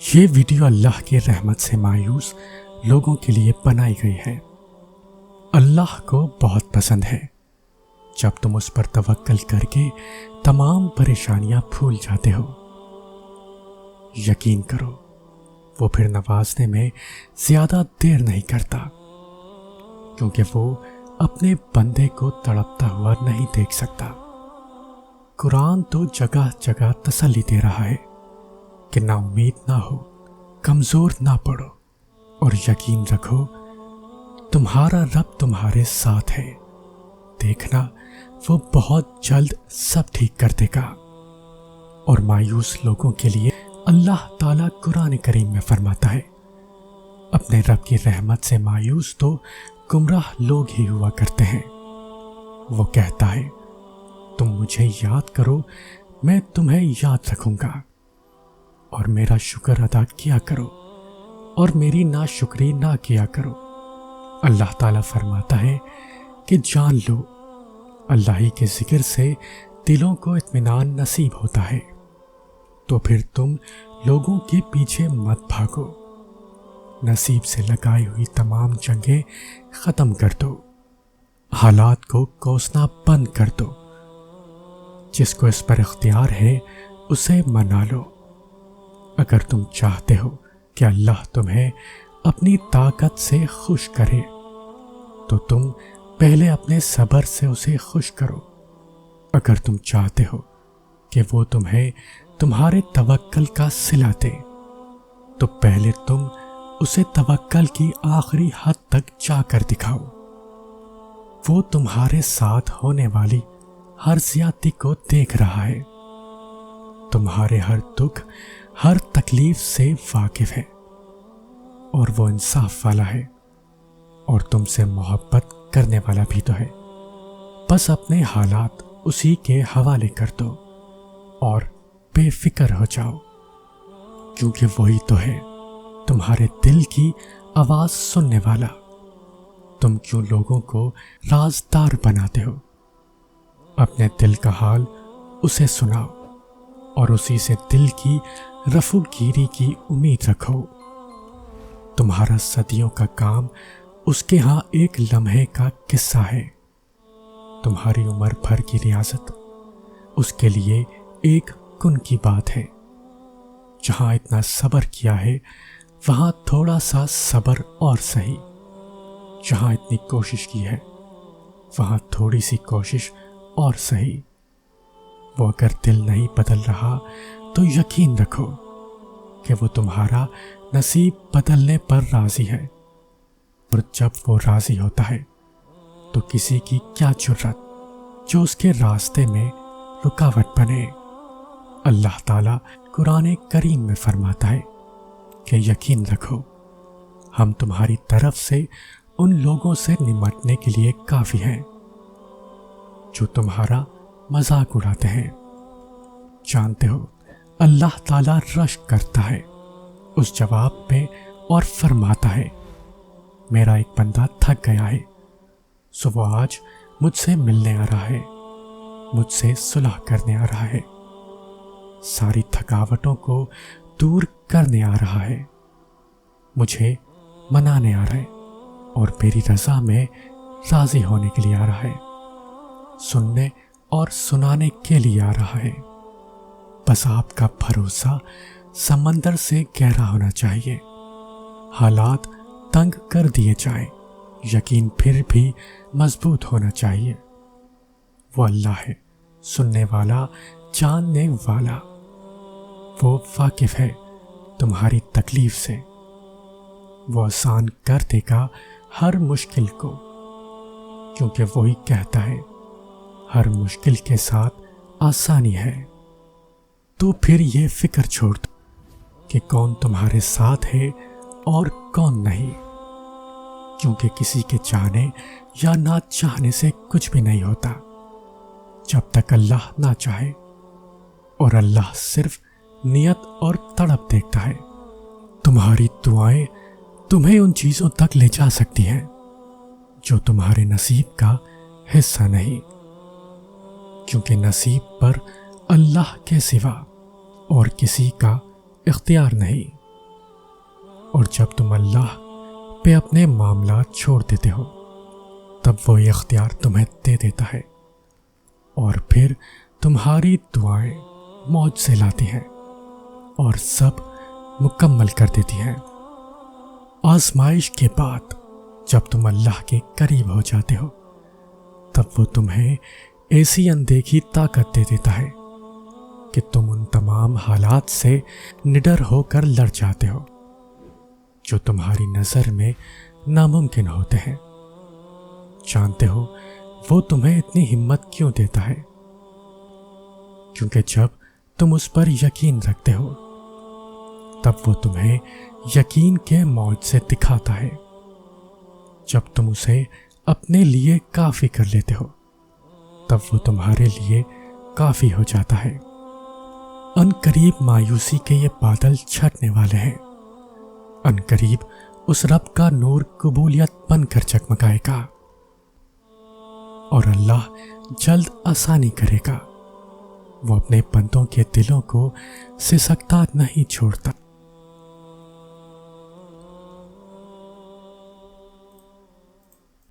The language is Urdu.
یہ ویڈیو اللہ کے رحمت سے مایوس لوگوں کے لیے بنائی گئی ہے۔ اللہ کو بہت پسند ہے جب تم اس پر توکل کر کے تمام پریشانیاں بھول جاتے ہو۔ یقین کرو وہ پھر نوازنے میں زیادہ دیر نہیں کرتا، کیونکہ وہ اپنے بندے کو تڑپتا ہوا نہیں دیکھ سکتا۔ قرآن تو جگہ جگہ تسلی دے رہا ہے کہ نا امید نہ ہو، کمزور نہ پڑو، اور یقین رکھو تمہارا رب تمہارے ساتھ ہے۔ دیکھنا وہ بہت جلد سب ٹھیک کر دے گا۔ اور مایوس لوگوں کے لیے اللہ تعالیٰ قرآن کریم میں فرماتا ہے، اپنے رب کی رحمت سے مایوس تو گمراہ لوگ ہی ہوا کرتے ہیں۔ وہ کہتا ہے، تم مجھے یاد کرو، میں تمہیں یاد رکھوں گا، اور میرا شکر ادا کیا کرو اور میری ناشکری نہ کیا کرو۔ اللہ تعالیٰ فرماتا ہے کہ جان لو اللہ ہی کے ذکر سے دلوں کو اطمینان نصیب ہوتا ہے، تو پھر تم لوگوں کے پیچھے مت بھاگو، نصیب سے لگائی ہوئی تمام جنگیں ختم کر دو، حالات کو کوسنا بند کر دو۔ جس کو اس پر اختیار ہے اسے منا لو۔ اگر تم چاہتے ہو کہ اللہ تمہیں اپنی طاقت سے خوش کرے تو تم پہلے اپنے صبر سے اسے خوش کرو۔ اگر تم چاہتے ہو کہ وہ تمہیں تمہارے توکل کا صلہ دے تو پہلے تم اسے توکل کی آخری حد تک جا کر دکھاؤ۔ وہ تمہارے ساتھ ہونے والی ہر زیادتی کو دیکھ رہا ہے، تمہارے ہر دکھ ہر تکلیف سے واقف ہے، اور وہ انصاف والا ہے اور تم سے محبت کرنے والا بھی تو ہے۔ بس اپنے حالات اسی کے حوالے کر دو اور بے فکر ہو جاؤ، کیونکہ وہی تو ہے تمہارے دل کی آواز سننے والا۔ تم کیوں لوگوں کو رازدار بناتے ہو؟ اپنے دل کا حال اسے سناؤ اور اسی سے دل کی رفع گیری کی امید رکھو۔ تمہارا صدیوں کا کام اس کے ہاں ایک لمحے کا قصہ ہے، تمہاری عمر بھر کی ریاضت اس کے لیے ایک کن کی بات ہے۔ جہاں اتنا صبر کیا ہے وہاں تھوڑا سا صبر اور سہی، جہاں اتنی کوشش کی ہے وہاں تھوڑی سی کوشش اور سہی۔ وہ اگر دل نہیں بدل رہا تو یقین رکھو کہ وہ تمہارا نصیب بدلنے پر راضی ہے، اور جب وہ راضی ہوتا ہے تو کسی کی کیا جرأت جو اس کے راستے میں رکاوٹ بنے۔ اللہ تعالیٰ قرآن کریم میں فرماتا ہے کہ یقین رکھو ہم تمہاری طرف سے ان لوگوں سے نمٹنے کے لیے کافی ہیں جو تمہارا مذاق اڑاتے ہیں۔ جانتے ہو اللہ تعالیٰ رشک کرتا ہے اس جواب پہ اور فرماتا ہے، میرا ایک بندہ تھک گیا ہے سو وہ آج مجھ سے ملنے آ رہا ہے، مجھ سے صلح کرنے آ رہا ہے، ساری تھکاوٹوں کو دور کرنے آ رہا ہے، مجھے منانے آ رہا ہے اور میری رضا میں راضی ہونے کے لیے آ رہا ہے، سننے اور سنانے کے لیے آ رہا ہے۔ بس آپ کا بھروسہ سمندر سے گہرا ہونا چاہیے، حالات تنگ کر دیے جائیں، یقین پھر بھی مضبوط ہونا چاہیے۔ وہ اللہ ہے سننے والا، جاننے والا، وہ واقف ہے تمہاری تکلیف سے، وہ آسان کر دے گا ہر مشکل کو، کیونکہ وہی کہتا ہے ہر مشکل کے ساتھ آسانی ہے۔ تو پھر یہ فکر چھوڑ دو کہ کون تمہارے ساتھ ہے اور کون نہیں، کیونکہ کسی کے چاہنے یا نہ چاہنے سے کچھ بھی نہیں ہوتا جب تک اللہ نہ چاہے، اور اللہ صرف نیت اور تڑپ دیکھتا ہے۔ تمہاری دعائیں تمہیں ان چیزوں تک لے جا سکتی ہیں جو تمہارے نصیب کا حصہ نہیں، کیونکہ نصیب پر اللہ کے سوا اور کسی کا اختیار نہیں۔ اور جب تم اللہ پہ اپنے معاملات چھوڑ دیتے ہو تب وہی اختیار تمہیں دے دیتا ہے اور پھر تمہاری دعائیں معجزے لاتی ہیں اور سب مکمل کر دیتی ہیں۔ آزمائش کے بعد جب تم اللہ کے قریب ہو جاتے ہو تب وہ تمہیں ایسی اندیکھی طاقت دے دیتا ہے کہ تم ان تمام حالات سے نڈر ہو کر لڑ جاتے ہو جو تمہاری نظر میں ناممکن ہوتے ہیں۔ جانتے ہو وہ تمہیں اتنی ہمت کیوں دیتا ہے؟ کیونکہ جب تم اس پر یقین رکھتے ہو تب وہ تمہیں یقین کے معجزے دکھاتا ہے۔ جب تم اسے اپنے لیے کافی کر لیتے ہو تب وہ تمہارے لیے کافی ہو جاتا ہے۔ ان قریب مایوسی کے یہ بادل چھٹنے والے ہیں، ان قریب اس رب کا نور قبولیت بن کر چکمکائے گا اور اللہ جلد آسانی کرے گا۔ وہ اپنے بندوں کے دلوں کو سسکتا نہیں چھوڑتا۔